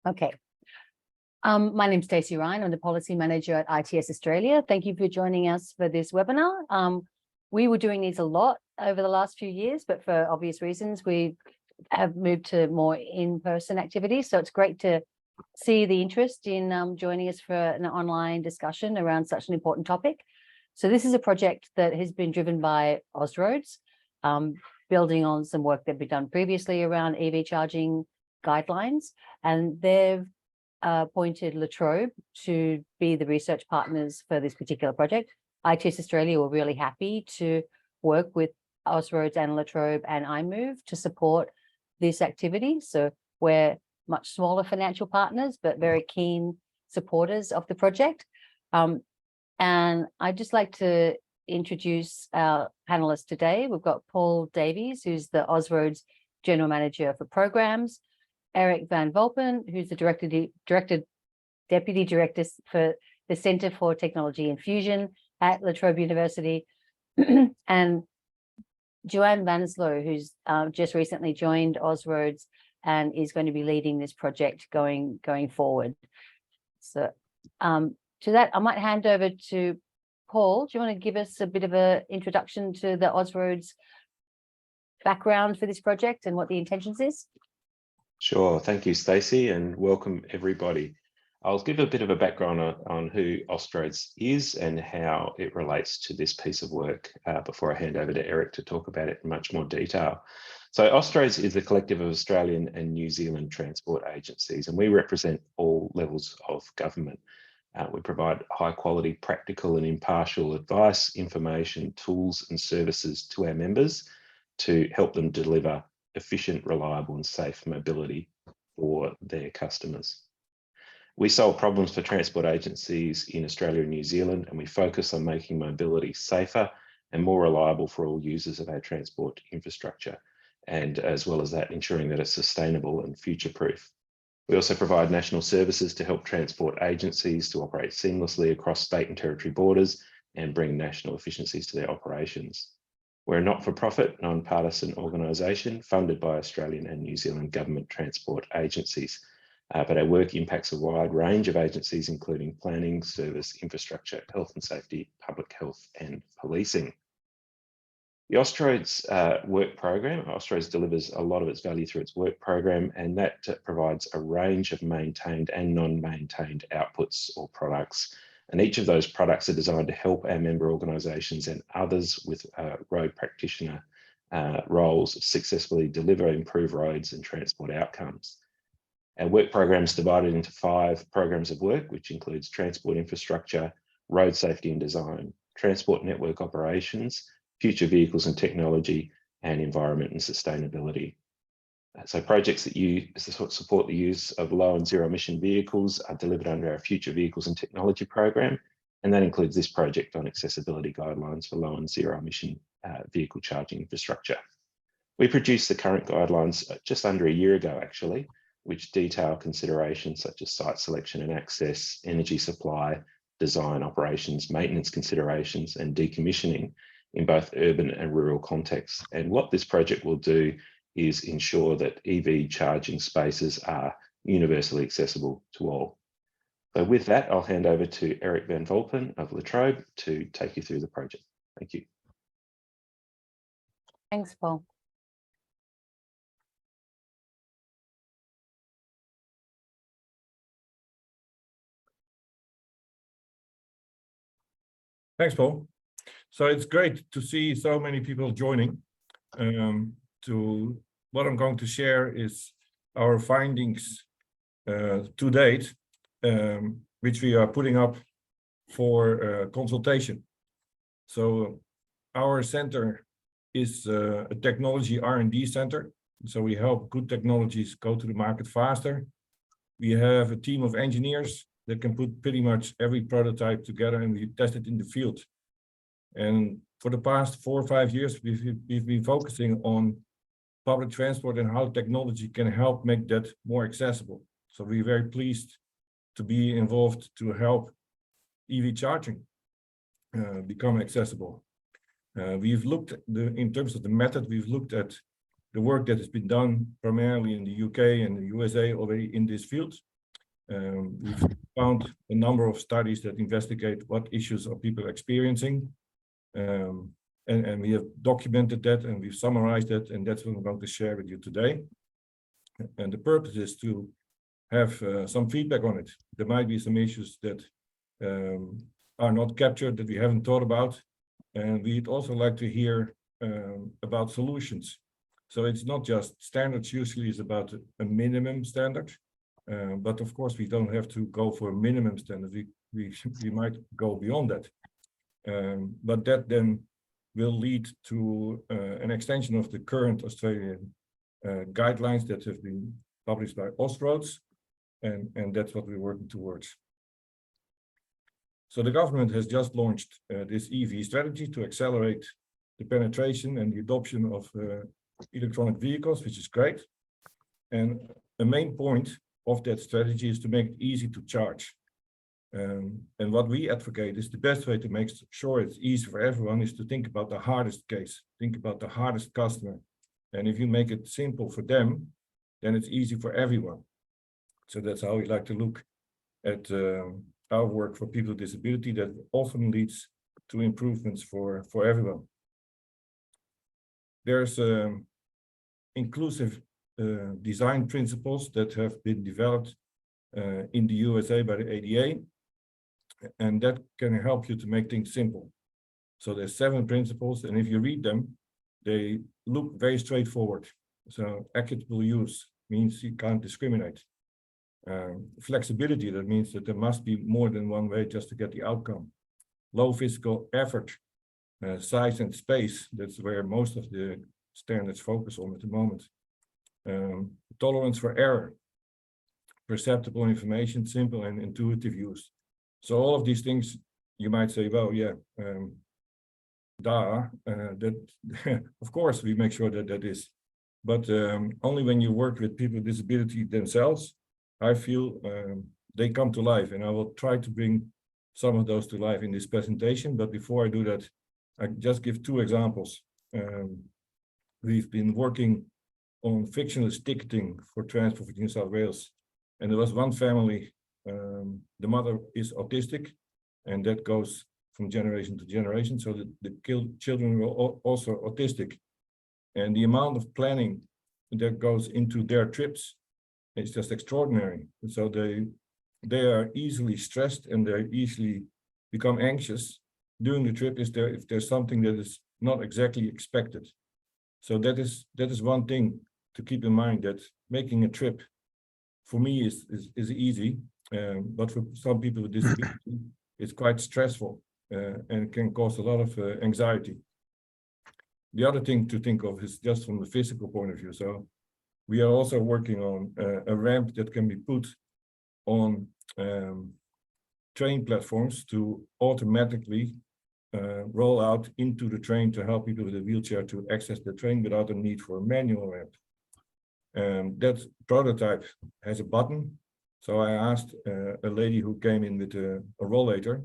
Okay. My name's Stacey Ryan. I'm the Policy Manager at ITS Australia. Thank you for joining us for this webinar. We were doing these a lot over the last few years, but for obvious reasons, we have moved to more in-person activities. So it's great to see the interest in joining us for an online discussion around such an important topic. So this is a project that has been driven by Austroads, building on some work that we've done previously around EV charging guidelines, and they've appointed La Trobe to be the research partners for this particular project. ITS Australia were really happy to work with Austroads and La Trobe and iMOVE to support this activity. So we're much smaller financial partners, but very keen supporters of the project. And I'd just like to introduce our panelists today. We've got Paul Davies, who's the Austroads General Manager for Programs, Eric Van Vulpen, who's the Deputy Director for the Centre for Technology and Fusion at La Trobe University, and Joanne Vanslo, who's just recently joined Austroads and is going to be leading this project going forward. So to that, I might hand over to Paul. Do you want to give us a bit of an introduction to the Austroads background for this project and what the intentions is? Sure. Thank you, Stacey, and welcome everybody. I'll give a bit of a background on who Austroads is and how it relates to this piece of work before I hand over to Eric to talk about it in much more detail. So Austroads is a collective of Australian and New Zealand transport agencies, and we represent all levels of government. We provide high quality, practical and impartial advice, information, tools and services to our members to help them deliver efficient, reliable and safe mobility for their customers. We solve problems for transport agencies in Australia and New Zealand, and we focus on making mobility safer and more reliable for all users of our transport infrastructure, and as well as that, ensuring that it's sustainable and future-proof. We also provide national services to help transport agencies to operate seamlessly across state and territory borders and bring national efficiencies to their operations. We're a not-for-profit, non-partisan organisation funded by Australian and New Zealand government transport agencies, but our work impacts a wide range of agencies, including planning, service, infrastructure, health and safety, public health and policing. The Austroads work program, Austroads delivers a lot of its value through its work program, and that provides a range of maintained and non-maintained outputs or products. And each of those products are designed to help our member organisations and others with road practitioner roles successfully deliver improved roads and transport outcomes. Our work program is divided into 5 programs of work, which includes transport infrastructure, road safety and design, transport network operations, future vehicles and technology, and environment and sustainability. So projects that support the use of low and zero emission vehicles are delivered under our Future Vehicles and Technology program, and that includes this project on accessibility guidelines for low and zero emission vehicle charging infrastructure. We produced the current guidelines just under a year ago, actually, which detail considerations such as site selection and access, energy supply, design, operations, maintenance considerations, and decommissioning in both urban and rural contexts. And what this project will do is ensure that EV charging spaces are universally accessible to all. So with that, I'll hand over to Eric Van Vulpen of La Trobe to take you through the project. Thank you. Thanks, Paul. Thanks, Paul. So it's great to see so many people joining. What I'm going to share is our findings to date, which we are putting up for consultation. So our center is a technology R&D center. So we help good technologies go to the market faster. We have a team of engineers that can put pretty much every prototype together, and we test it in the field. And for the past 4 or 5 years, we've been focusing on public transport and how technology can help make that more accessible. So we're very pleased to be involved to help EV charging become accessible. We've looked at in terms of the method, we've looked at the work that has been done primarily in the UK and the USA already in this field. We've found a number of studies that investigate what issues are people experiencing. And we have documented that and we've summarized that, and that's what I'm going to share with you today. And the purpose is to have some feedback on it. There might be some issues that are not captured, that we haven't thought about. And we'd also like to hear about solutions. So it's not just standards, usually is about a minimum standard. But of course, we don't have to go for a minimum standard. We might go beyond that. But that then will lead to an extension of the current Australian guidelines that have been published by Austroads, and that's what we're working towards. So the government has just launched this EV strategy to accelerate the penetration and the adoption of electronic vehicles, which is great. And the main point of that strategy is to make it easy to charge. And what we advocate is the best way to make sure it's easy for everyone is to think about the hardest case, think about the hardest customer. And if you make it simple for them, then it's easy for everyone. So that's how we like to look at our work for people with disability, that often leads to improvements for everyone. There's inclusive design principles that have been developed in the USA by the ADA, and that can help you to make things simple. So there's 7 principles, and if you read them, they look very straightforward. So equitable use means you can't discriminate. Flexibility, that means that there must be more than one way just to get the outcome. Low physical effort, size and space, that's where most of the standards focus on at the moment. Tolerance for error, perceptible information, simple and intuitive use. So all of these things, you might say, well, yeah, that of course we make sure that that is, but only when you work with people with disability themselves, I feel they come to life, and I will try to bring some of those to life in this presentation. But before I do that, I just give 2 examples. We've been working on frictionless ticketing for transport in New South Wales, and there was one family, the mother is autistic, and that goes from generation to generation, so the children were also autistic, and the amount of planning that goes into their trips is just extraordinary. So they are easily stressed and they easily become anxious during the trip if there's something that is not exactly expected. So that is one thing to keep in mind, that making a trip for me is easy, but for some people with disability it's quite stressful and can cause a lot of anxiety. The other thing to think of is just from the physical point of view. So we are also working on a ramp that can be put on train platforms to automatically roll out into the train to help people with a wheelchair to access the train without the need for a manual ramp. That prototype has a button. So I asked a lady who came in with a rollator,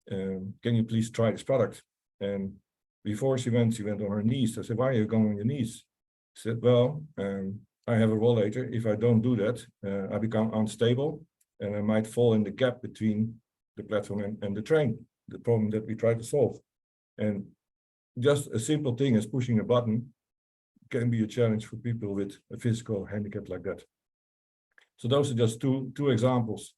can you please try this product? And before she went on her knees. I said, why are you going on your knees? She said, well, I have a rollator. If I don't do that, I become unstable and I might fall in the gap between the platform and the train, the problem that we try to solve. And just a simple thing as pushing a button can be a challenge for people with a physical handicap like that. So those are just two examples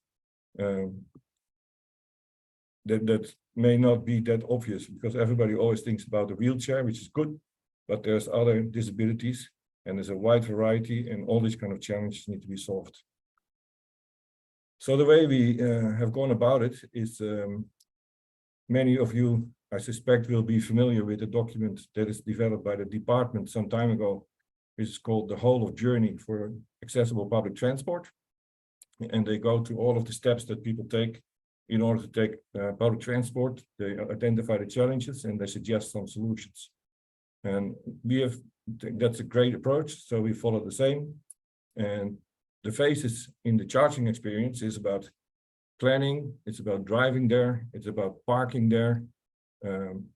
that may not be that obvious, because everybody always thinks about the wheelchair, which is good, but there's other disabilities and there's a wide variety, and all these kind of challenges need to be solved. So the way we have gone about it is, many of you, I suspect, will be familiar with a document that is developed by the department some time ago, which is called the Whole of Journey for Accessible Public Transport. And they go to all of the steps that people take in order to take public transport. They identify the challenges and they suggest some solutions. And that's a great approach, so we follow the same. And the phases in the charging experience is about planning, it's about driving there, it's about parking there,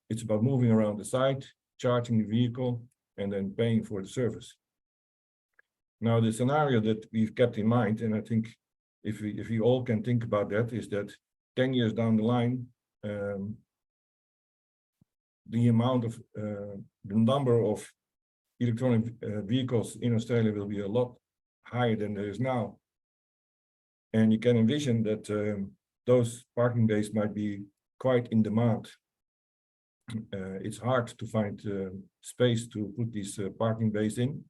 it's about moving around the site, charging the vehicle, and then paying for the service. Now, the scenario that we've kept in mind, and I think if we all can think about that, is that 10 years down the line, the amount of the number of electronic vehicles in Australia will be a lot higher than there is now. And you can envision that those parking bays might be quite in demand. It's hard to find space to put these parking bays in.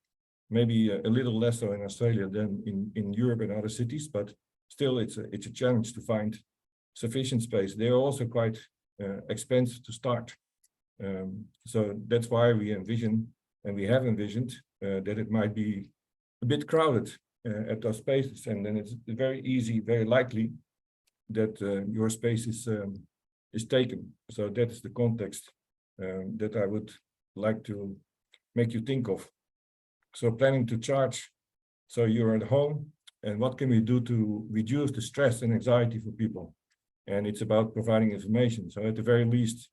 Maybe a little less so in Australia than in Europe and other cities, but still it's a challenge to find sufficient space. They're also quite expensive to start. So that's why we envision, and we have envisioned, that it might be a bit crowded at those spaces, and then it's very easy, very likely that your space is taken. So that is the context that I would like to make you think of. So planning to charge, so you're at home, and what can we do to reduce the stress and anxiety for people? And it's about providing information. So at the very least,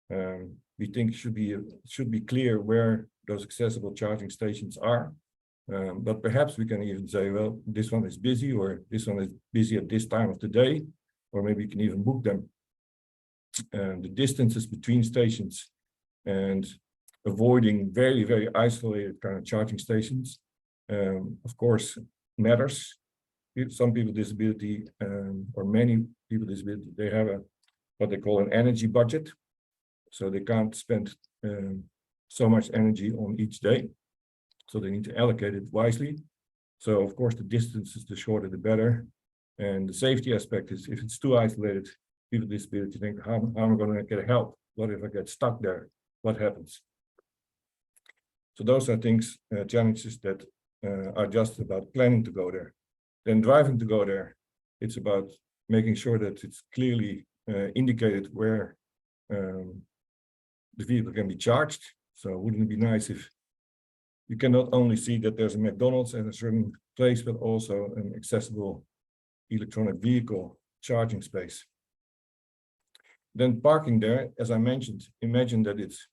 we think should be clear where those accessible charging stations are. But perhaps we can even say, well, this one is busy, or this one is busy at this time of the day, or maybe you can even book them. The distances between stations and avoiding very, very isolated kind of charging stations, of course, matters. Some people with disability, or many people with disability, they have what they call an energy budget. So they can't spend so much energy on each day. So they need to allocate it wisely. So of course, the distances, the shorter, the better. And the safety aspect is, if it's too isolated, people with disability think, how am I going to get help? What if I get stuck there? What happens? So those are things, challenges that are just about planning to go there. Then driving to go there, it's about making sure that it's clearly indicated where the vehicle can be charged. So wouldn't it be nice if you can not only see that there's a McDonald's at a certain place, but also an accessible electronic vehicle charging space. Then parking there, as I mentioned, imagine that it's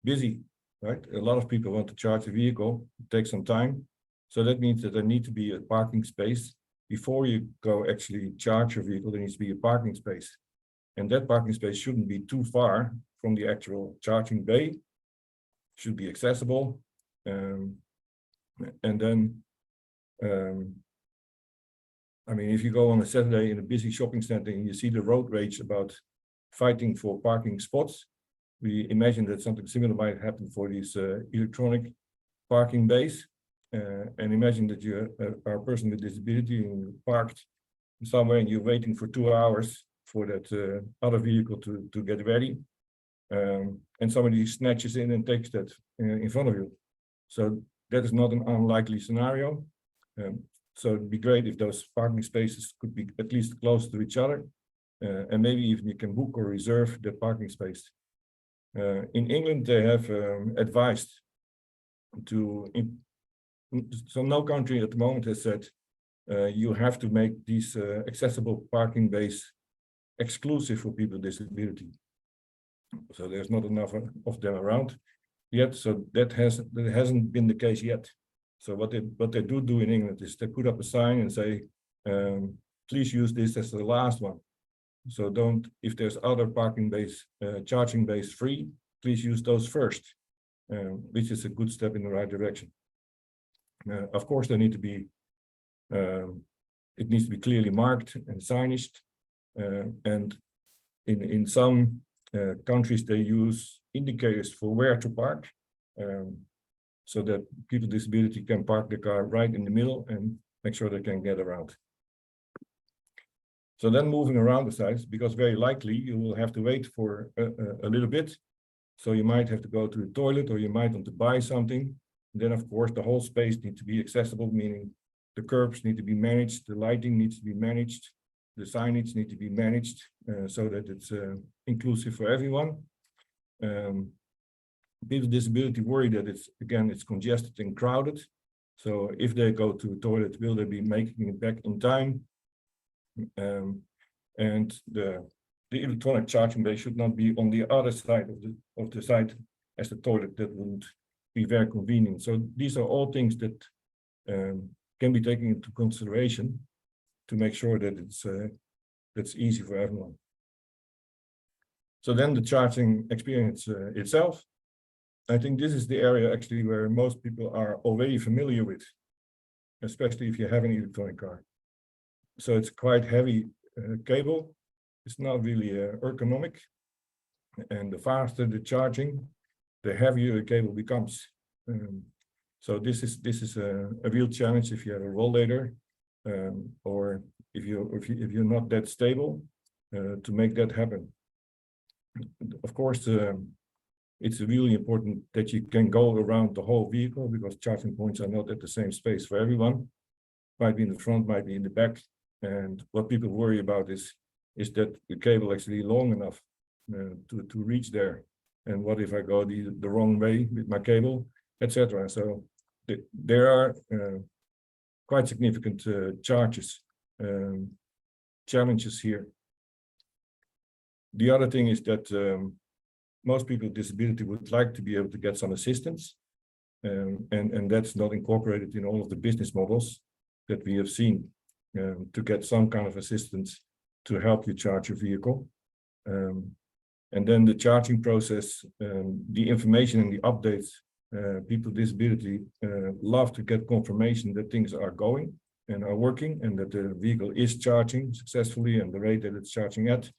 busy, right? A lot of people want to charge a vehicle, it takes some time. So that means that there needs to be a parking space. Before you go actually charge your vehicle, there needs to be a parking space. And that parking space shouldn't be too far from the actual charging bay, should be accessible. And then, I mean, if you go on a Saturday in a busy shopping center and you see the road rage about fighting for parking spots, we imagine that something similar might happen for these electronic parking bays. And imagine that you are a person with disability and you're parked somewhere and you're waiting for 2 hours for that other vehicle to get ready. And somebody snatches in and takes that in front of you. So that is not an unlikely scenario. So it'd be great if those parking spaces could be at least close to each other. And maybe even you can book or reserve the parking space. In England, they have advised to, so no country at the moment has said you have to make these accessible parking bays exclusive for people with disability. So there's not enough of them around yet. So that hasn't been the case yet. So what they do in England is they put up a sign and say, please use this as the last one. So don't, if there's other parking bays, charging bays free, please use those first, which is a good step in the right direction. Of course, they need to be, it needs to be clearly marked and signaged. And in some countries, they use indicators for where to park, so that people with disability can park the car right in the middle and make sure they can get around. So then moving around the sites, because very likely you will have to wait for a little bit. So you might have to go to the toilet, or you might want to buy something. And then of course the whole space needs to be accessible, meaning the curbs need to be managed, the lighting needs to be managed, the signage need to be managed, so that it's inclusive for everyone. People with disability worry that it's congested and crowded. So if they go to a toilet, will they be making it back in time? And the electronic charging bay should not be on the other side of the site as the toilet. That wouldn't be very convenient. So these are all things that can be taken into consideration to make sure that that's easy for everyone. So then the charging experience itself, I think this is the area actually where most people are already familiar with, especially if you have an electronic car. So it's quite heavy cable. It's not really ergonomic. And the faster the charging, the heavier the cable becomes. So this is a real challenge if you have a rollator, or if you're not that stable to make that happen. Of course, it's really important that you can go around the whole vehicle, because charging points are not at the same space for everyone. Might be in the front, might be in the back. And what people worry about is that the cable actually long enough to reach there. And what if I go the wrong way with my cable, etc. So there are quite significant challenges here. The other thing is that most people with disability would like to be able to get some assistance, and that's not incorporated in all of the business models that we have seen, to get some kind of assistance to help you charge your vehicle. And then the charging process, the information and the updates, people with disability love to get confirmation that things are going and are working, and that the vehicle is charging successfully, and the rate that it's charging at,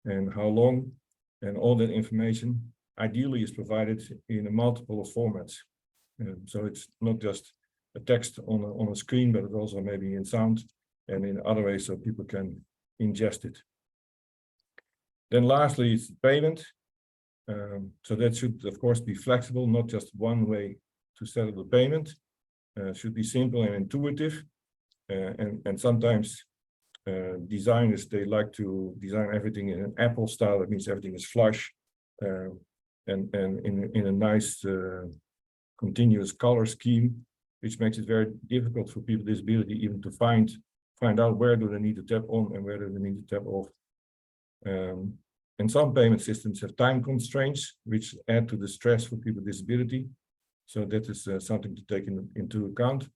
and how long, and all that information ideally is provided in a multiple of formats. So it's not just a text on a screen, but it's also maybe in sound and in other ways so people can ingest it. Then lastly, it's payment. So that should, of course, be flexible, not just one way to settle the payment. Should be simple and intuitive. And sometimes designers, they like to design everything in an Apple style. That means everything is flush and in a nice continuous color scheme, which makes it very difficult for people with disability even to find out where do they need to tap on and where do they need to tap off. And some payment systems have time constraints, which add to the stress for people with disability. So that is something to take into account.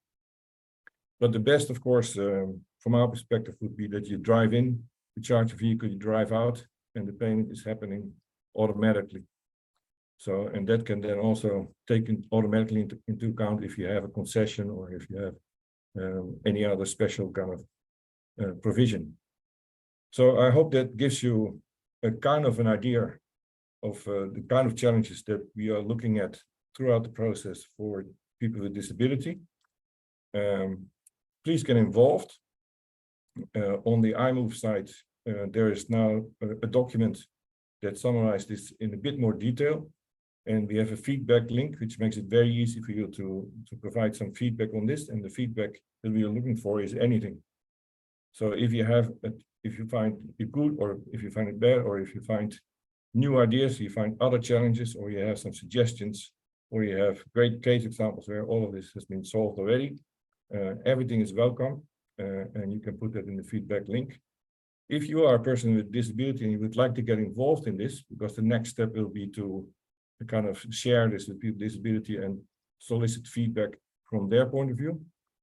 But the best, of course, from our perspective, would be that you drive in, you charge your vehicle, you drive out, and the payment is happening automatically. So, and that can then also take automatically into account if you have a concession or if you have any other special kind of provision. So I hope that gives you a kind of an idea of the kind of challenges that we are looking at throughout the process for people with disability. Please get involved. On the iMOVE site, there is now a document that summarizes this in a bit more detail. And we have a feedback link, which makes it very easy for you to provide some feedback on this. And the feedback that we are looking for is anything. So if you find it good, or if you find it bad, or if you find new ideas, you find other challenges, or you have some suggestions, or you have great case examples where all of this has been solved already, everything is welcome, and you can put that in the feedback link. If you are a person with disability and you would like to get involved in this, because the next step will be to kind of share this with people with disability and solicit feedback from their point of view,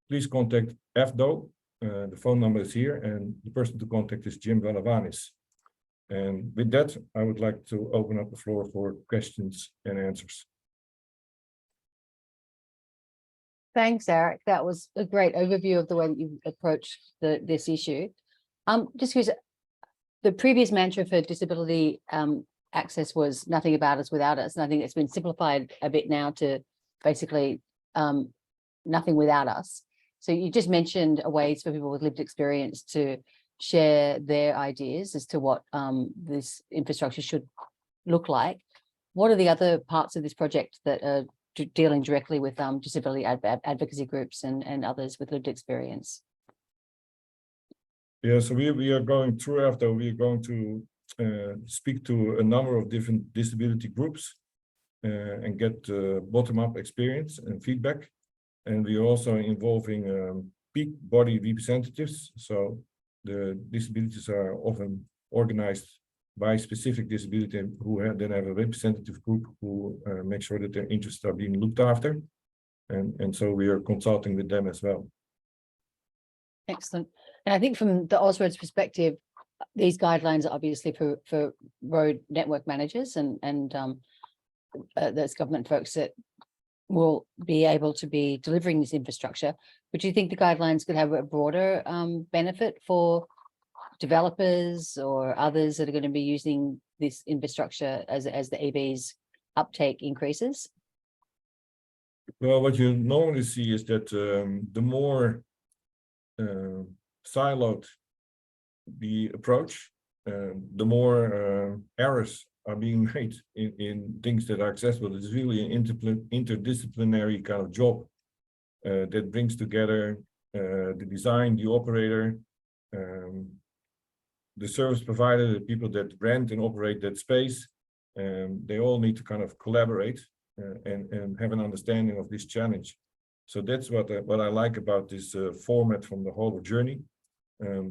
please contact FDO. The phone number is here, and the person to contact is Jim Valavanis. And with that, I would like to open up the floor for questions and answers. Thanks, Eric. That was a great overview of the way that you approached this issue. Just because the previous mantra for disability access was nothing about us without us. And I think it's been simplified a bit now to basically nothing without us. So you just mentioned ways for people with lived experience to share their ideas as to what this infrastructure should look like. What are the other parts of this project that are dealing directly with disability advocacy groups and others with lived experience? Yeah, so we are going through after we are going to speak to a number of different disability groups and get bottom-up experience and feedback. And we are also involving peak body representatives. So the disabilities are often organized by specific disability and who then have a representative group who make sure that their interests are being looked after. And so we are consulting with them as well. Excellent. And I think from the Austroads perspective, these guidelines are obviously for road network managers and those government folks that will be able to be delivering this infrastructure. But do you think the guidelines could have a broader benefit for developers or others that are going to be using this infrastructure as the EVs uptake increases? Well, what you normally see is that the more siloed the approach, the more errors are being made in things that are accessible. It's really an interdisciplinary kind of job that brings together the design, the operator, the service provider, the people that rent and operate that space. They all need to kind of collaborate and have an understanding of this challenge. So that's what I like about this format from the whole journey.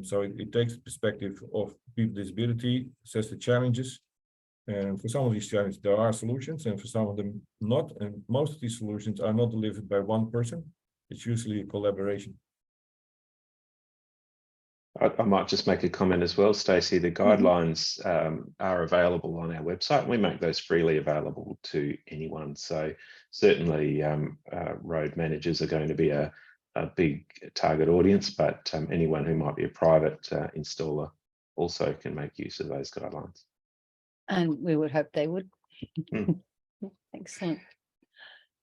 So it takes the perspective of people with disability, assess the challenges. And for some of these challenges, there are solutions, and for some of them not. And most of these solutions are not delivered by one person. It's usually a collaboration. I might just make a comment as well, Stacey. The guidelines are available on our website, and we make those freely available to anyone. So certainly road managers are going to be a big target audience, but anyone who might be a private installer also can make use of those guidelines. And we would hope they would. Excellent.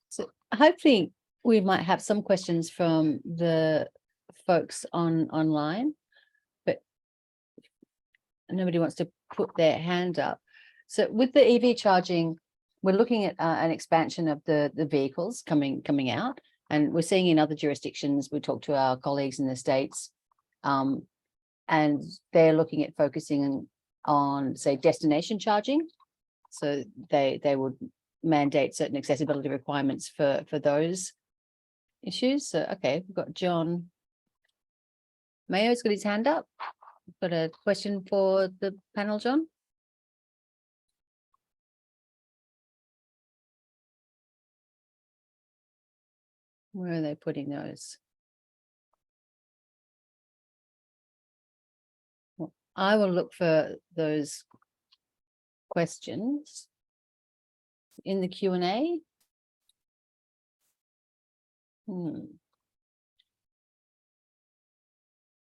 So hopefully we might have some questions from the folks online, but nobody wants to put their hand up. So with the EV charging, we're looking at an expansion of the vehicles coming out, and we're seeing in other jurisdictions. We talk to our colleagues in the States, and they're looking at focusing on, say, destination charging. So they would mandate certain accessibility requirements for those issues. So, okay, we've got John Mayo's got his hand up. Got a question for the panel, John? Where are they putting those? Well, I will look for those questions in the Q&A.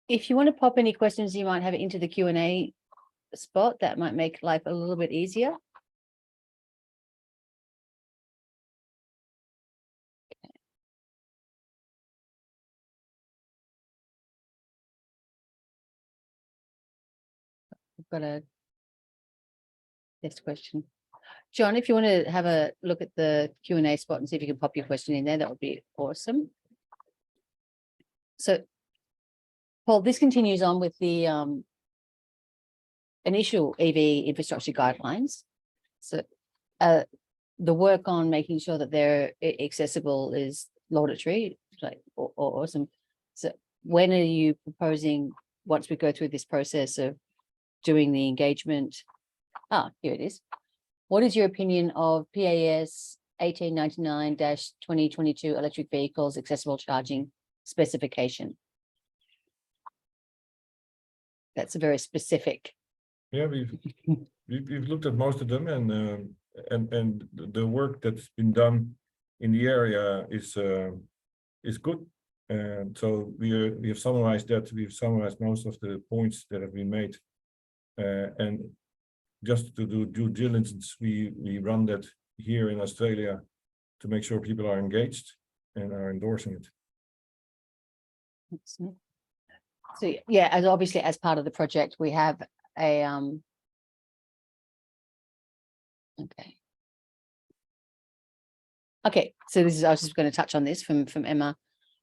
If you want to pop any questions you might have into the Q&A spot, that might make life a little bit easier. We've got a next question. John, if you want to have a look at the Q&A spot and see if you can pop your question in there, that would be awesome. So, Paul, this continues on with the initial EV infrastructure guidelines. So the work on making sure that they're accessible is laudatory, like awesome. So when are you proposing, once we go through this process of doing the engagement? Here it is. What is your opinion of PAS 1899-2022 electric vehicles accessible charging specification? That's a very specific. Yeah, we've looked at most of them, and the work that's been done in the area is good. And so we have summarized that. We've summarized most of the points that have been made, and just to do due diligence, we run that here in Australia to make sure people are engaged and are endorsing it. Excellent. So yeah, as obviously as part of the project, we have a okay. So this is, I was just going to touch on this from Emma.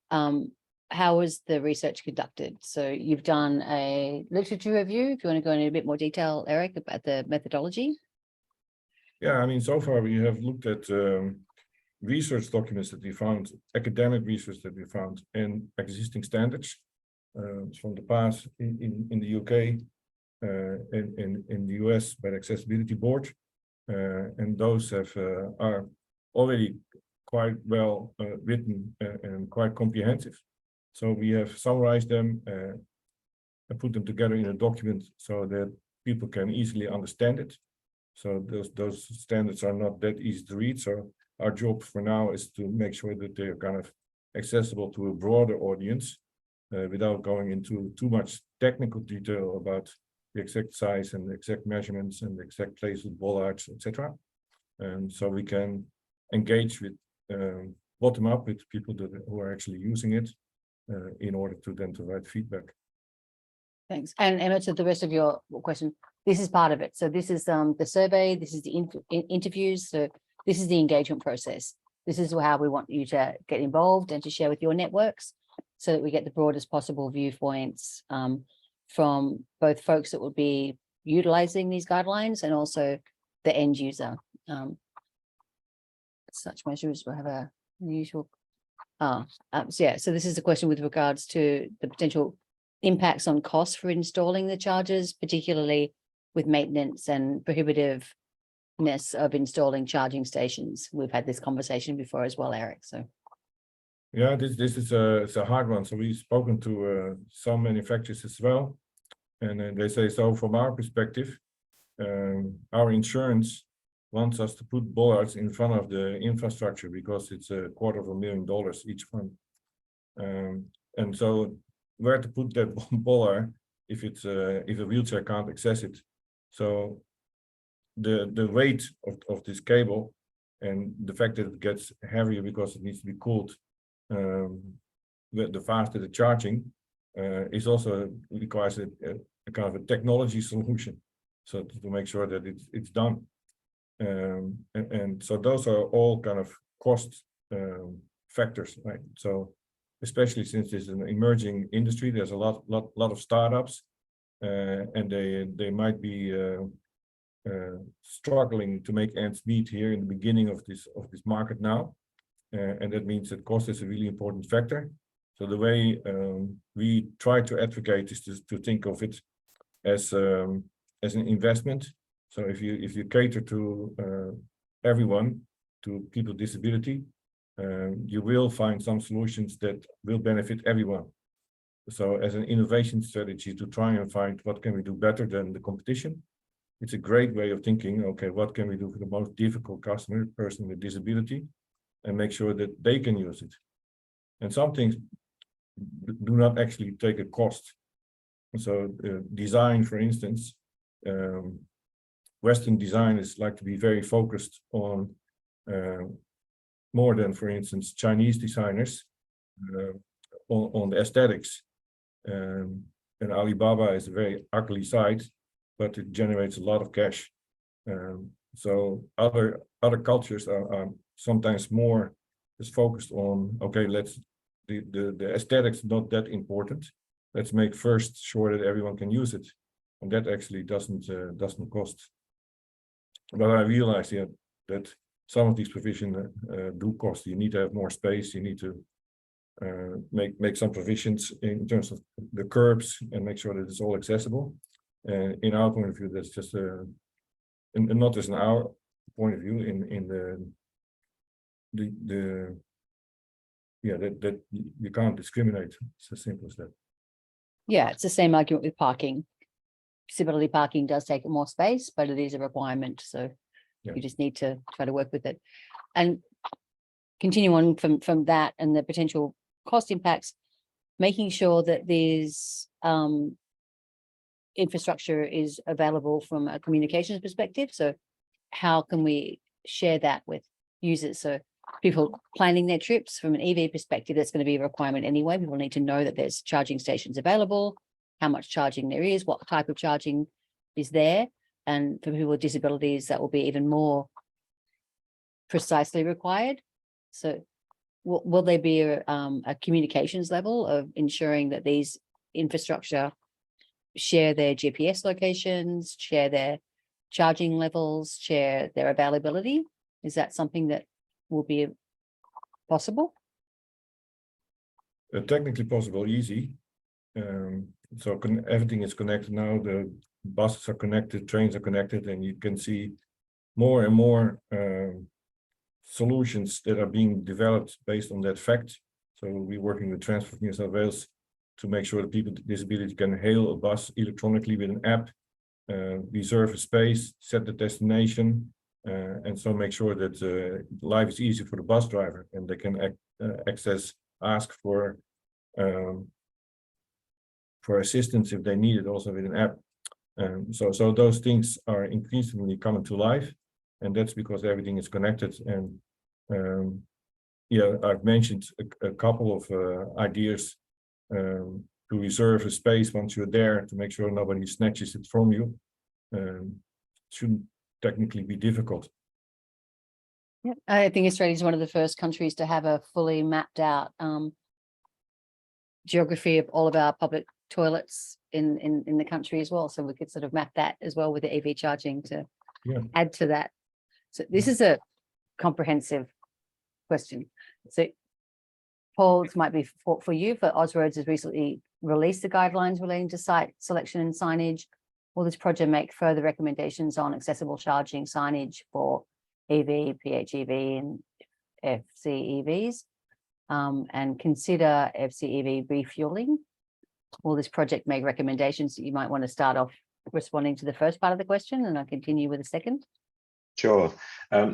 How was the research conducted? So you've done a literature review. If you want to go into a bit more detail, Eric, about the methodology. Yeah, I mean, so far we have looked at research documents that we found, academic research that we found, and existing standards from the past in the UK. in the US by the Accessibility Board, and those are already quite well written and quite comprehensive. So we have summarized them and put them together in a document so that people can easily understand it. So those standards are not that easy to read. So our job for now is to make sure that they are kind of accessible to a broader audience without going into too much technical detail about the exact size and the exact measurements and the exact place of bollards, etc. And so we can engage with bottom up with people who are actually using it in order to then provide feedback. Thanks. And Emma, to the rest of your question, this is part of it. So this is the survey, this is the interviews. So this is the engagement process. This is how we want you to get involved and to share with your networks so that we get the broadest possible viewpoints from both folks that will be utilizing these guidelines and also the end user. Such measures will have a unusual. So yeah, so this is a question with regards to the potential impacts on costs for installing the chargers, particularly with maintenance and prohibitiveness of installing charging stations. We've had this conversation before as well, Eric. So yeah, this is a hard one. So we've spoken to some manufacturers as well, and they say, so from our perspective, our insurance wants us to put bollards in front of the infrastructure because it's $250,000 each one. And so where to put that bollard if a wheelchair can't access it? So the weight of this cable and the fact that it gets heavier because it needs to be cooled the faster the charging is also requires a kind of a technology solution, so to make sure that it's done. And so those are all kind of cost factors, right? So especially since it's an emerging industry, there's a lot of startups, and they might be struggling to make ends meet here in the beginning of this market now, and that means that cost is a really important factor. So the way we try to advocate is to think of it as an investment. So if you cater to everyone, to people with disability, you will find some solutions that will benefit everyone. So as an innovation strategy to try and find what can we do better than the competition, it's a great way of thinking, okay, what can we do for the most difficult customer, person with disability, and make sure that they can use it. And some things do not actually take a cost. So design, for instance, Western designers like to be very focused on more than, for instance, Chinese designers on the aesthetics. And Alibaba is a very ugly site, but it generates a lot of cash. So other cultures are sometimes more just focused on, okay, the aesthetics not that important. Let's make first sure that everyone can use it, and that actually doesn't cost. But I realize that some of these provisions do cost. You need to have more space. You need to make some provisions in terms of the curbs and make sure that it's all accessible. In our point of view, that's just and not as in our point of view in the that you can't discriminate. It's as simple as that. yeah, it's the same argument with parking. Disability parking does take more space, but it is a requirement. So Yeah. you just need to try to work with it. And continue on from that and the potential cost impacts, making sure that these infrastructure is available from a communications perspective. So how can we share that with users? So people planning their trips from an EV perspective, that's going to be a requirement anyway. People need to know that there's charging stations available, how much charging there is, what type of charging is there. And for people with disabilities, that will be even more precisely required. So will there be a communications level of ensuring that these infrastructure share their GPS locations, share their charging levels, share their availability? Is that something that will be possible? Technically possible, easy. So everything is connected now. buses are connected, trains are connected, and you can see more and more solutions that are being developed based on that fact. So we're working with Transport New South Wales to make sure that people with disability can hail a bus electronically with an app, reserve a space, set the destination, and so make sure that life is easy for the bus driver and they can ask for assistance if they need it also with an app. So those things are increasingly coming to life, and that's because everything is connected. And yeah, I've mentioned a couple of ideas to reserve a space once you're there to make sure nobody snatches it from you. Shouldn't technically be difficult. Yeah, I think Australia is one of the first countries to have a fully mapped out geography of all of our public toilets in the country as well. So we could sort of map that as well with the EV charging to add to that. So this is a comprehensive question. So Paul, this might be for you, for Austroads has recently released the guidelines relating to site selection and signage. Will this project make further recommendations on accessible charging signage for EV, PHEV and FCEVs, and consider FCEV refueling? Will this project make recommendations? You might want to start off responding to the first part of the question, and I'll continue with the second. Sure.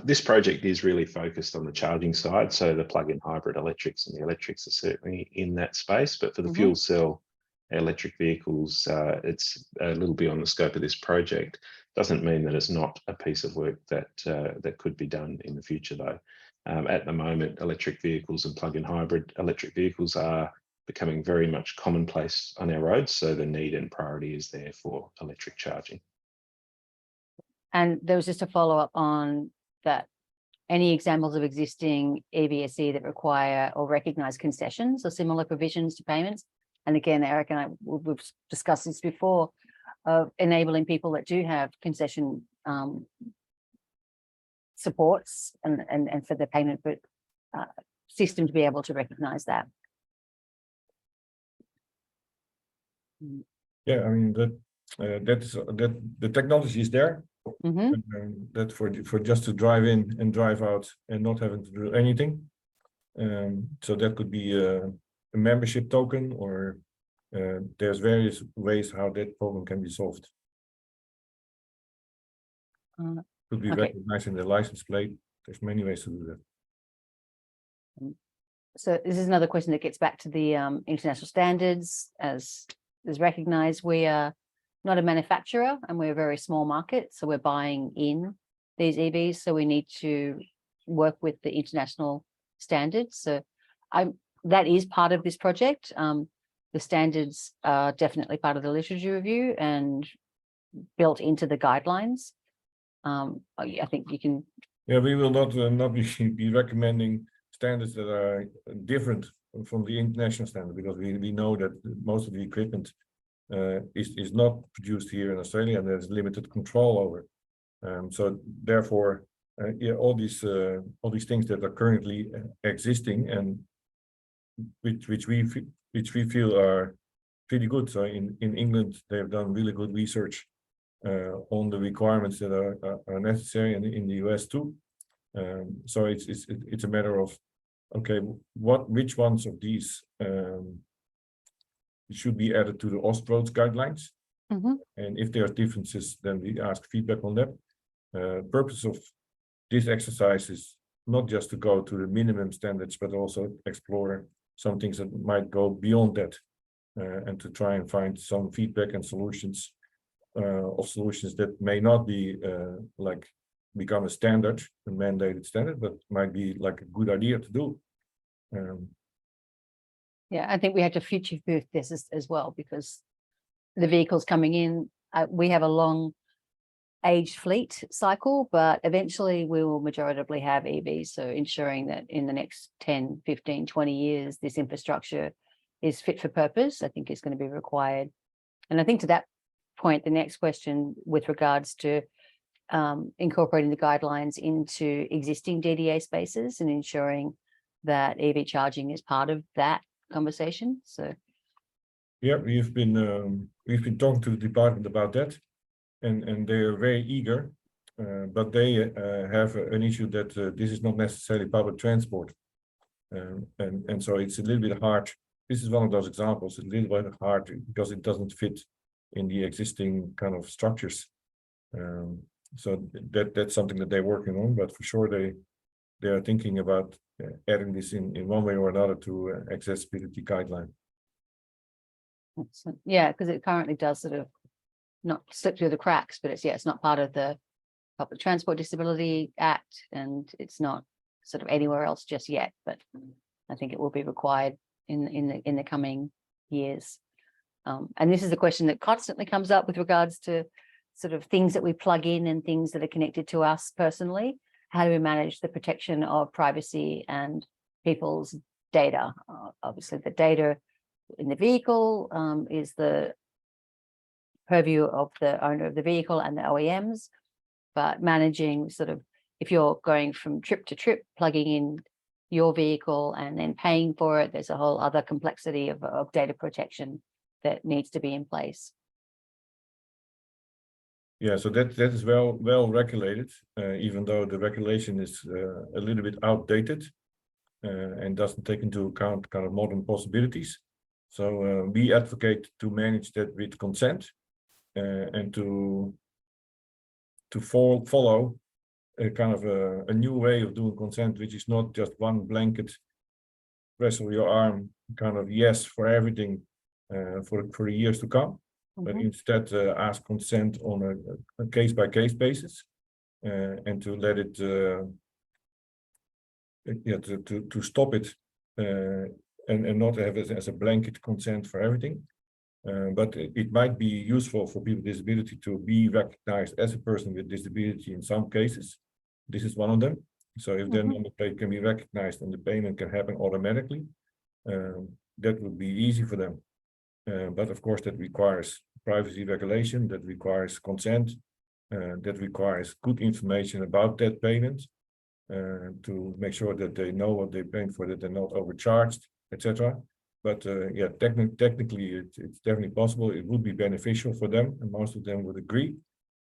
This project is really focused on the charging side. So the plug-in hybrid electrics and the electrics are certainly in that space. But for the fuel cell electric vehicles, it's a little beyond the scope of this project. Doesn't mean that it's not a piece of work that that could be done in the future, though. At the moment, electric vehicles and plug-in hybrid electric vehicles are becoming very much commonplace on our roads. So the need and priority is there for electric charging. And there was just a follow-up on that. Any examples of existing EVSE that require or recognize concessions or similar provisions to payments? And again, Eric and I, we've discussed this before, of enabling people that do have concession supports and for the payment system to be able to recognize that. Yeah, I mean that the technology is there. That for just to drive in and drive out and not having to do anything. So that could be a membership token, or there's various ways how that problem can be solved. Could be recognized in the license plate. There's many ways to do that. So this is another question that gets back to the international standards. As is recognized, we are not a manufacturer and we're a very small market, so we're buying in these EVs, so we need to work with the international standards. So that is part of this project. The standards are definitely part of the literature review and built into the guidelines. I think you can. Yeah, we will not be recommending standards that are different from the international standard, because we know that most of the equipment is not produced here in Australia and there's limited control over. So therefore, yeah, all these things that are currently existing and which we feel are pretty good. So in England, they've done really good research on the requirements that are necessary, and in the US too. So it's a matter of, okay, which ones of these should be added to the Austroads guidelines, and if there are differences, then we ask feedback on that. Purpose of this exercise is not just to go to the minimum standards, but also explore some things that might go beyond that, and to try and find some feedback and solutions that may not be like become a standard, a mandated standard, but might be like a good idea to do. Yeah, I think we have to future-proof this as well, because the vehicles coming in, we have a long aged fleet cycle, but eventually we will majoritively have EVs. So ensuring that in the next 10, 15, 20 years, this infrastructure is fit for purpose, I think is going to be required. And I think to that point, the next question with regards to incorporating the guidelines into existing DDA spaces and ensuring that EV charging is part of that conversation. So yeah, we've been talking to the department about that. and they are very eager, but they have an issue that this is not necessarily public transport, and so it's a little bit hard. This is one of those examples. It's a little bit hard because it doesn't fit in the existing kind of structures. So that's something that they're working on, but for sure they are thinking about adding this in one way or another to accessibility guideline. Excellent. Yeah, because it currently does sort of not slip through the cracks, but it's not part of the Public Transport Disability Act, and it's not sort of anywhere else just yet. But I think it will be required in the coming years. And this is a question that constantly comes up with regards to sort of things that we plug in and things that are connected to us personally. How do we manage the protection of privacy and people's data? Obviously, the data in the vehicle is the purview of the owner of the vehicle and the OEMs, but managing sort of, if you're going from trip to trip, plugging in your vehicle and then paying for it, there's a whole other complexity of data protection that needs to be in place. Yeah, so that is well regulated, even though the regulation is a little bit outdated and doesn't take into account kind of modern possibilities. So we advocate to manage that with consent and to follow a kind of a new way of doing consent, which is not just one blanket press of your arm kind of yes for everything for years to come. But instead ask consent on a case-by-case basis, and to let it, to stop it, and not have it as a blanket consent for everything. But it might be useful for people with disability to be recognized as a person with disability in some cases. This is one of them. So if their number plate can be recognized and the payment can happen automatically, that would be easy for them. But of course, that requires privacy regulation, that requires consent, that requires good information about that payment, to make sure that they know what they're paying for, that they're not overcharged, etc. But yeah, technically, it's definitely possible. It would be beneficial for them, and most of them would agree.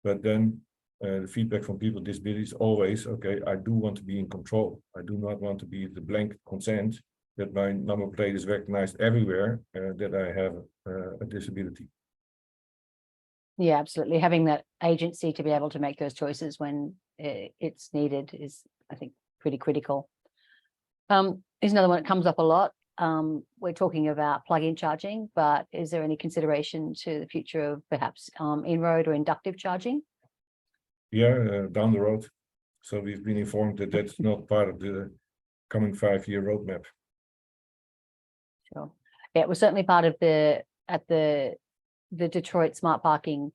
But then the feedback from people with disabilities is always, okay, I do want to be in control. I do not want to be the blanket consent that my number plate is recognized everywhere, that I have a disability. Yeah, absolutely. Having that agency to be able to make those choices when it's needed is, I think, pretty critical. Here's another one that comes up a lot. We're talking about plug-in charging, but is there any consideration to the future of perhaps in-road or inductive charging? Yeah, down the road. So we've been informed that that's not part of the coming 5-year roadmap. Sure. Yeah, it was certainly part of the Detroit smart parking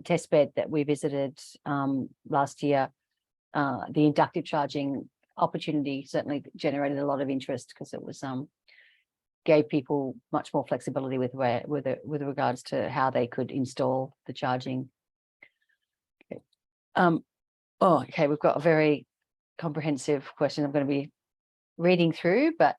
test bed that we visited last year. The inductive charging opportunity certainly generated a lot of interest because it was gave people much more flexibility with regards to how they could install the charging. Okay, we've got a very comprehensive question I'm going to be reading through, but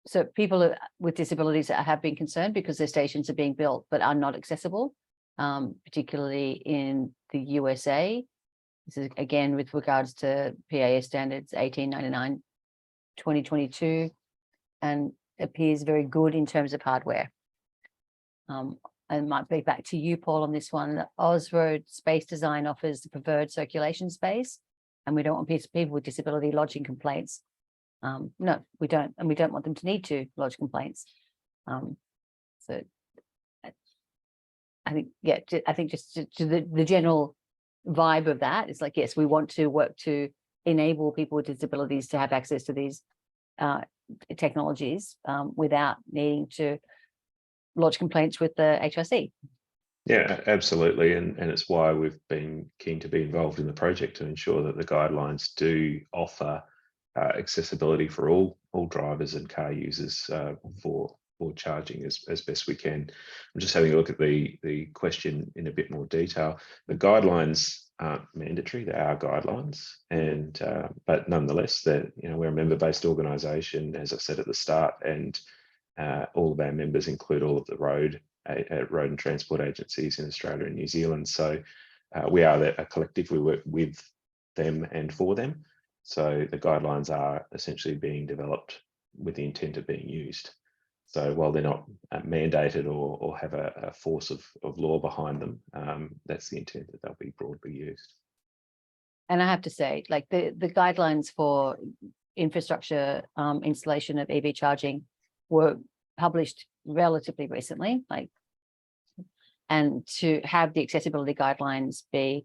so people with disabilities have been concerned because their stations are being built but are not accessible, particularly in the USA. This is again with regards to PAS standards 1899/2022, and appears very good in terms of hardware. And might be back to you, Paul, on this one. The Austroads Space Design offers the preferred circulation space, and we don't want people with disability lodging complaints. No, we don't, and we don't want them to need to lodge complaints. So I think, yeah, I think just to the general vibe of that is like, yes, we want to work to enable people with disabilities to have access to these technologies without needing to lodge complaints with the HRC. Yeah, absolutely. And it's why we've been keen to be involved in the project to ensure that the guidelines do offer accessibility for all drivers and car users for charging as best we can. I'm just having a look at the question in a bit more detail. The guidelines aren't mandatory; they are guidelines, and but nonetheless, that we're a member-based organisation, as I said at the start, and all of our members include all of the road road and transport agencies in Australia and New Zealand. So we are a collective. We work with them and for them. So the guidelines are essentially being developed with the intent of being used. So while they're not mandated or have a force of law behind them, that's the intent, that they'll be broadly used. And I have to say, like the guidelines for infrastructure installation of EV charging were published relatively recently, and to have the accessibility guidelines be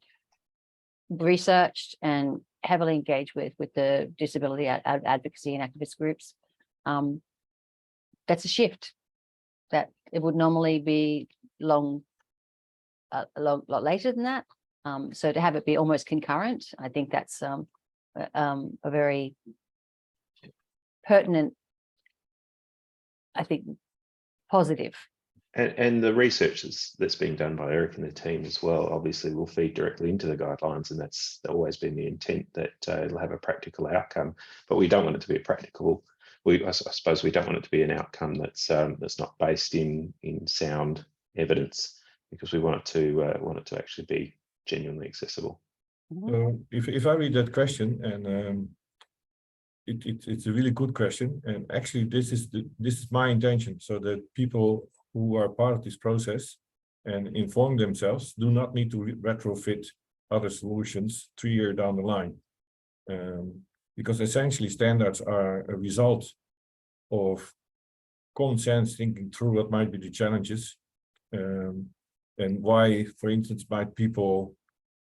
researched and heavily engaged with the disability advocacy and activist groups, that's a shift that it would normally be a lot later than that. So to have it be almost concurrent, I think that's a very pertinent, I think, positive. And the research that's being done by Eric and the team as well, obviously will feed directly into the guidelines, and that's always been the intent, that it'll have a practical outcome. But we don't want it to be a practical. I suppose we don't want it to be an outcome that's not based in sound evidence, because we want it to actually be genuinely accessible. So if I read that question, and it's a really good question, and actually this is my intention, so that people who are part of this process and inform themselves do not need to retrofit other solutions 3 years down the line, because essentially standards are a result of common sense thinking through what might be the challenges, and why, for instance, might people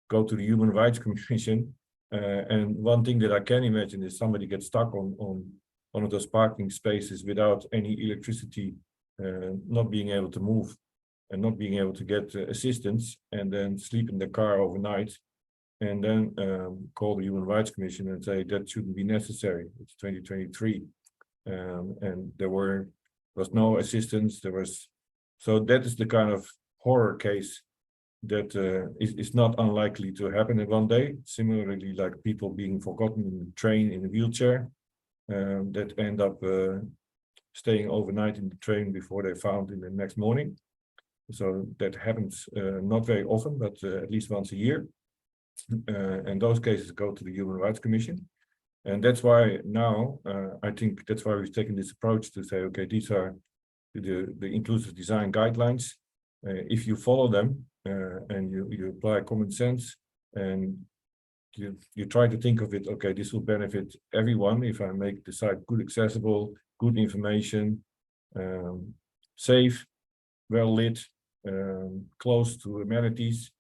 go to the Human Rights Commission. And one thing that I can imagine is somebody gets stuck on one of those parking spaces without any electricity, not being able to move and not being able to get assistance, and then sleep in the car overnight, and then call the Human Rights Commission and say that shouldn't be necessary. It's 2023, and there was no assistance. So that is the kind of horror case that is not unlikely to happen in one day. Similarly, like people being forgotten in the train in a wheelchair, that end up staying overnight in the train before they're found in the next morning. So that happens not very often, but at least once a year. And those cases go to the Human Rights Commission. And that's why now, I think that's why we've taken this approach to say, okay, these are the inclusive design guidelines. If you follow them and you apply common sense, and you try to think of it, okay, this will benefit everyone if I make the site good accessible, good information, safe, well lit, close to amenities,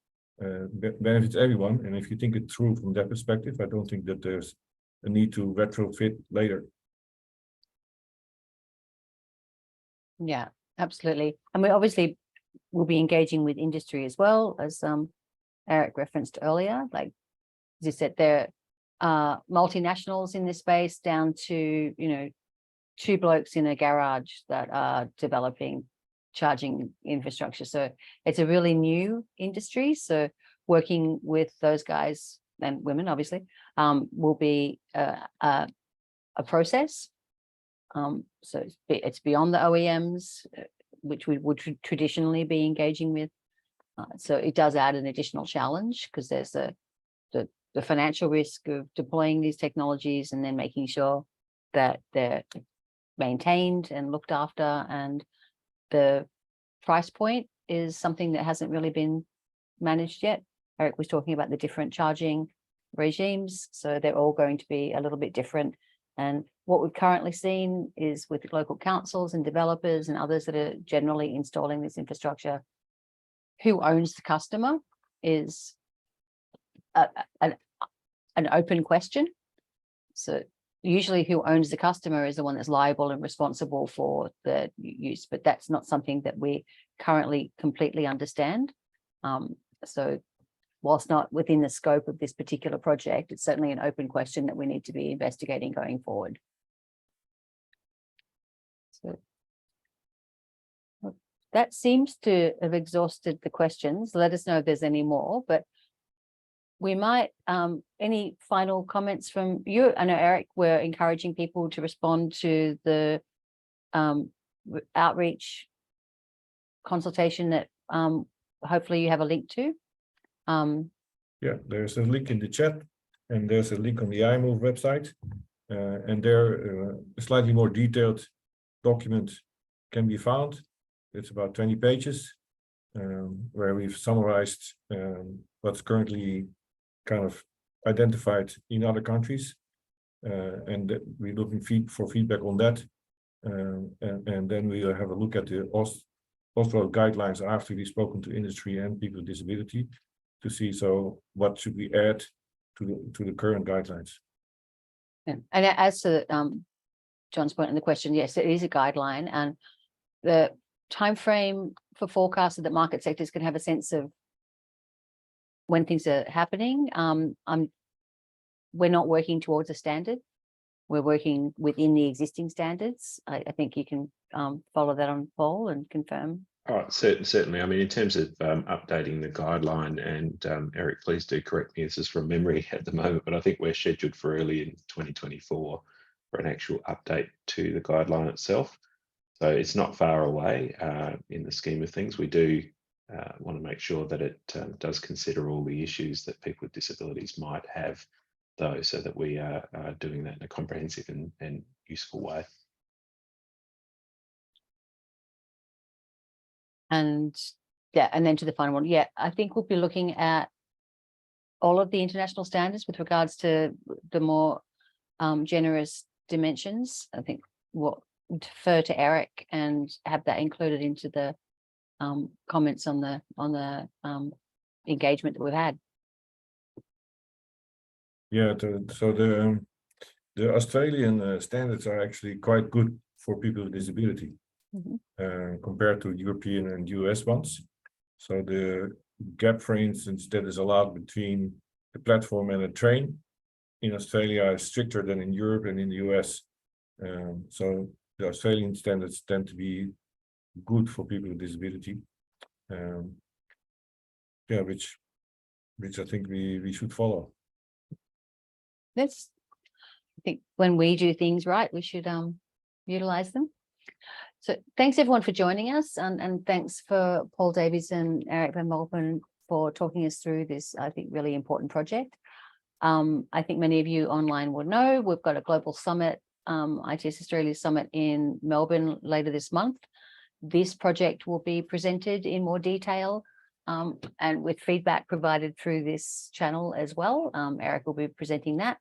benefits everyone. And if you think it through from that perspective, I don't think that there's a need to retrofit later. Yeah, absolutely. And we obviously will be engaging with industry as well, as Eric referenced earlier. Like, as you said, there are multinationals in this space, down to, two blokes in a garage that are developing charging infrastructure. So it's a really new industry. So working with those guys and women, obviously, will be a process. So it's beyond the OEMs, which we would traditionally be engaging with. So it does add an additional challenge, because there's the financial risk of deploying these technologies and then making sure that they're maintained and looked after. And the price point is something that hasn't really been managed yet. Eric was talking about the different charging regimes, so they're all going to be a little bit different. And what we've currently seen is with local councils and developers and others that are generally installing this infrastructure, who owns the customer is an open question. So usually who owns the customer is the one that's liable and responsible for the use, but that's not something that we currently completely understand. So whilst not within the scope of this particular project, it's certainly an open question that we need to be investigating going forward. So that seems to have exhausted the questions. Let us know if there's any more, but we might, any final comments from you? I know, Eric, we're encouraging people to respond to the outreach consultation that hopefully you have a link to. Yeah, there's a link in the chat, and there's a link on the iMOVE website, and there a slightly more detailed document can be found. It's about 20 pages, where we've summarized what's currently kind of identified in other countries, and we're looking for feedback on that, and then we'll have a look at the Austroads guidelines after we've spoken to industry and people with disability to see what should we add to the current guidelines. Yeah. And as to John's point in the question, yes, it is a guideline, and the time frame for forecasting that market sectors can have a sense of when things are happening. We're not working towards a standard. We're working within the existing standards. I think you can follow that on Paul and confirm. All right, certainly. I mean, in terms of updating the guideline, and Eric, please do correct me, this is from memory at the moment, but I think we're scheduled for early in 2024 for an actual update to the guideline itself. So it's not far away in the scheme of things. We do want to make sure that it does consider all the issues that people with disabilities might have, though, so that we are doing that in a comprehensive and useful way. And yeah, and then to the final one, yeah, I think we'll be looking at all of the international standards with regards to the more generous dimensions. I think we'll defer to Eric and have that included into the comments on the engagement that we've had. Yeah, so the Australian standards are actually quite good for people with disability. Compared to European and US ones. So the gap, for instance, that is allowed between the platform and a train in Australia is stricter than in Europe and in the US. So the Australian standards tend to be good for people with disability. Yeah, which I think we should follow. I think when we do things right, we should utilize them. So thanks everyone for joining us, and thanks for Paul Davies and Eric Van Molpen for talking us through this, I think, really important project. I think many of you online would know we've got a global summit, ITS Australia Summit in Melbourne later this month. This project will be presented in more detail and with feedback provided through this channel as well. Eric will be presenting that,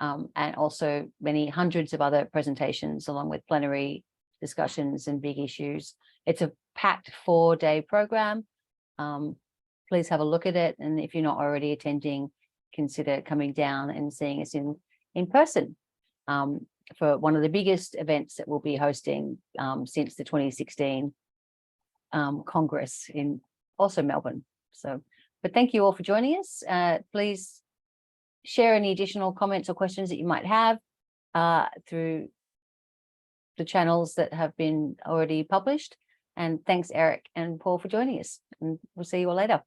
and also many hundreds of other presentations along with plenary discussions and big issues. It's a packed 4-day program. Please have a look at it, and if you're not already attending, consider coming down and seeing us in person for one of the biggest events that we'll be hosting since the 2016 Congress in also Melbourne. So, but thank you all for joining us. Please share any additional comments or questions that you might have through the channels that have been already published. And thanks, Eric and Paul, for joining us. And we'll see you all later.